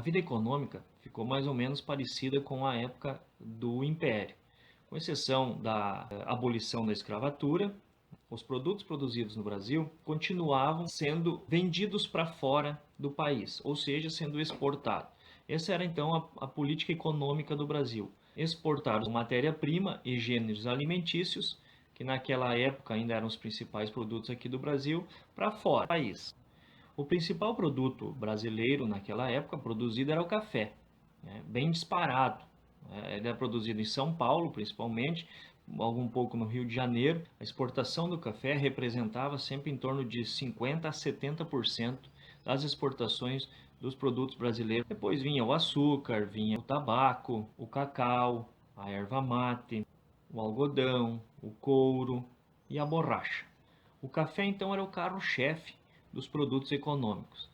vida econômica ficou mais ou menos parecida com a época do Império. Com exceção da abolição da escravatura, os produtos produzidos no Brasil continuavam sendo vendidos para fora do país, ou seja, sendo exportados. Essa era então a política econômica do Brasil: exportar matéria-prima e gêneros alimentícios, que naquela época ainda eram os principais produtos aqui do Brasil, para fora do país. O principal produto brasileiro naquela época produzido era o café, né? Bem disparado. Ele é produzido em São Paulo, principalmente, algum pouco no Rio de Janeiro. A exportação do café representava sempre em torno de 50 a 70% das exportações dos produtos brasileiros. Depois vinha o açúcar, vinha o tabaco, o cacau, a erva mate, o algodão, o couro e a borracha. O café então era o carro-chefe dos produtos econômicos.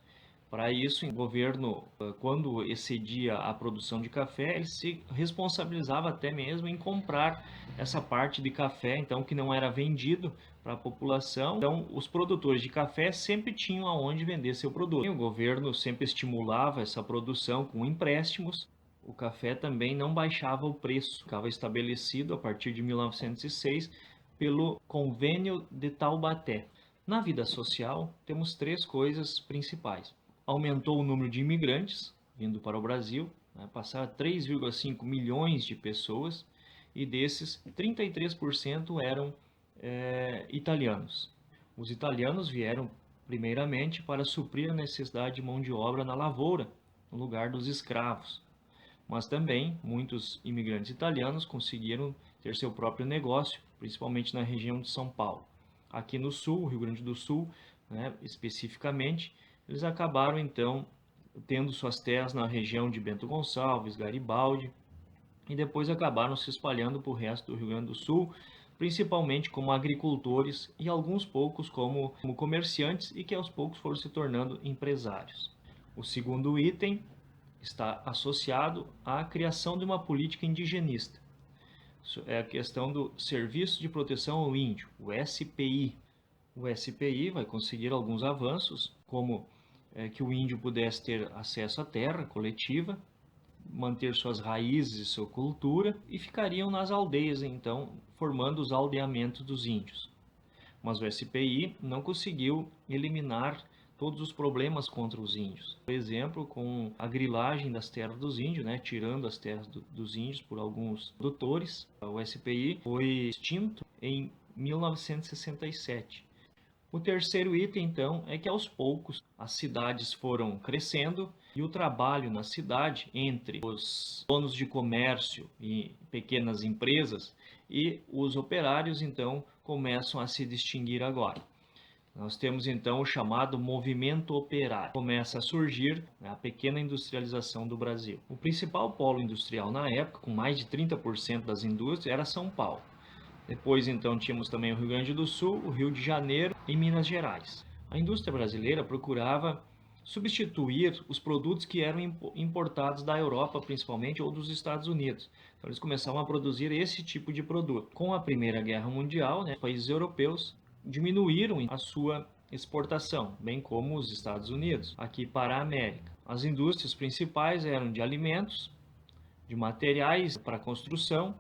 Para isso, o governo, quando excedia a produção de café, ele se responsabilizava até mesmo em comprar essa parte de café, então, que não era vendido para a população. Então, os produtores de café sempre tinham aonde vender seu produto. E o governo sempre estimulava essa produção com empréstimos. O café também não baixava o preço, ficava estabelecido a partir de 1906 pelo Convênio de Taubaté. Na vida social, temos três coisas principais: aumentou o número de imigrantes vindo para o Brasil, né, passaram a 3,5 milhões de pessoas, e desses 33% eram italianos. Os italianos vieram primeiramente para suprir a necessidade de mão de obra na lavoura, no lugar dos escravos. Mas também muitos imigrantes italianos conseguiram ter seu próprio negócio, principalmente na região de São Paulo. Aqui no sul, Rio Grande do Sul, né, especificamente, eles acabaram então tendo suas terras na região de Bento Gonçalves, Garibaldi, e depois acabaram se espalhando para o resto do Rio Grande do Sul, principalmente como agricultores e alguns poucos como comerciantes, e que aos poucos foram se tornando empresários. O segundo item está associado à criação de uma política indigenista. É a questão do Serviço de Proteção ao Índio, o SPI. O SPI vai conseguir alguns avanços, como que o índio pudesse ter acesso à terra coletiva, manter suas raízes e sua cultura, e ficariam nas aldeias, então, formando os aldeamentos dos índios. Mas o SPI não conseguiu eliminar todos os problemas contra os índios. Por exemplo, com a grilagem das terras dos índios, né, tirando as terras dos índios por alguns produtores, o SPI foi extinto em 1967. O terceiro item, então, é que aos poucos as cidades foram crescendo e o trabalho na cidade entre os donos de comércio e pequenas empresas e os operários, então, começam a se distinguir agora. Nós temos então o chamado movimento operário. Começa a surgir a pequena industrialização do Brasil. O principal polo industrial na época, com mais de 30% das indústrias, era São Paulo. Depois então tínhamos também o Rio Grande do Sul, o Rio de Janeiro e Minas Gerais. A indústria brasileira procurava substituir os produtos que eram importados da Europa, principalmente, ou dos Estados Unidos. Então eles começavam a produzir esse tipo de produto. Com a Primeira Guerra Mundial, os países europeus diminuíram a sua exportação, bem como os Estados Unidos, aqui para a América. As indústrias principais eram de alimentos, de materiais para construção,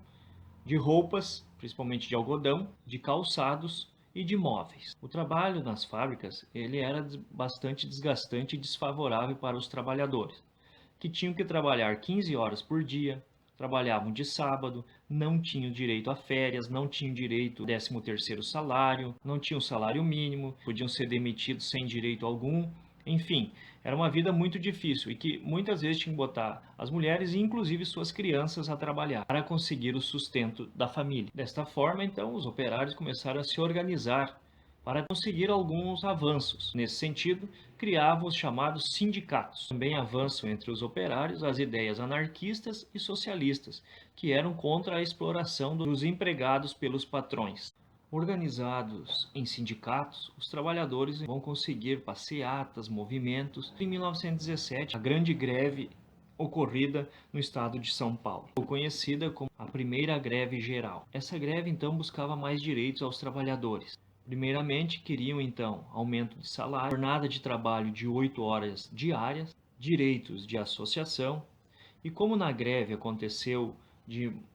de roupas, principalmente de algodão, de calçados e de móveis. O trabalho nas fábricas ele era bastante desgastante e desfavorável para os trabalhadores, que tinham que trabalhar 15 horas por dia, trabalhavam de sábado, não tinham direito a férias, não tinham direito ao 13º salário, não tinham salário mínimo, podiam ser demitidos sem direito algum. Enfim, era uma vida muito difícil e que muitas vezes tinha que botar as mulheres e inclusive suas crianças a trabalhar para conseguir o sustento da família. Desta forma, então, os operários começaram a se organizar para conseguir alguns avanços. Nesse sentido, criavam os chamados sindicatos. Também avançam entre os operários as ideias anarquistas e socialistas, que eram contra a exploração dos empregados pelos patrões. Organizados em sindicatos, os trabalhadores vão conseguir passeatas, movimentos. Em 1917, a grande greve ocorrida no estado de São Paulo, conhecida como a Primeira Greve Geral. Essa greve então buscava mais direitos aos trabalhadores. Primeiramente, queriam então aumento de salário, jornada de trabalho de 8 horas diárias, direitos de associação, e como na greve aconteceu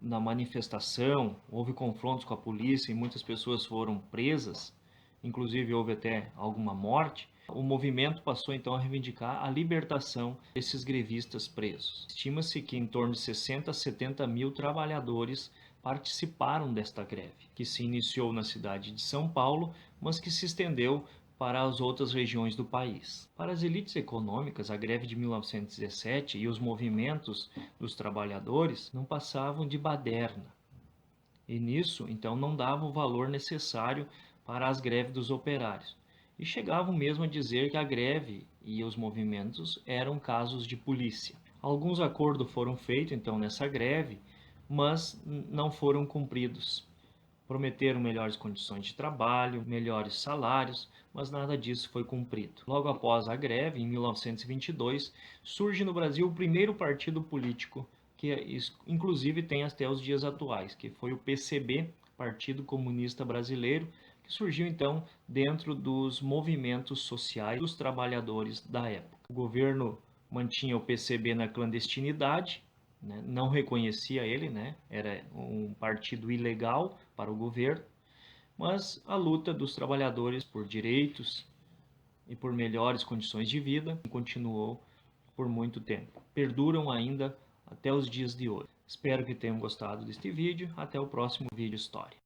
na manifestação, houve confrontos com a polícia e muitas pessoas foram presas, inclusive houve até alguma morte, o movimento passou então a reivindicar a libertação desses grevistas presos. Estima-se que em torno de 60 a 70 mil trabalhadores participaram desta greve, que se iniciou na cidade de São Paulo, mas que se estendeu para as outras regiões do país. Para as elites econômicas, a greve de 1917 e os movimentos dos trabalhadores não passavam de baderna. E nisso, então, não davam o valor necessário para as greves dos operários. E chegavam mesmo a dizer que a greve e os movimentos eram casos de polícia. Alguns acordos foram feitos, então, nessa greve, mas não foram cumpridos. Prometeram melhores condições de trabalho, melhores salários, mas nada disso foi cumprido. Logo após a greve, em 1922, surge no Brasil o primeiro partido político, que inclusive tem até os dias atuais, que foi o PCB, Partido Comunista Brasileiro, que surgiu então dentro dos movimentos sociais dos trabalhadores da época. O governo mantinha o PCB na clandestinidade, né? Não reconhecia ele, né? Era um partido ilegal para o governo, mas a luta dos trabalhadores por direitos e por melhores condições de vida continuou por muito tempo. Perduram ainda até os dias de hoje. Espero que tenham gostado deste vídeo. Até o próximo vídeo história.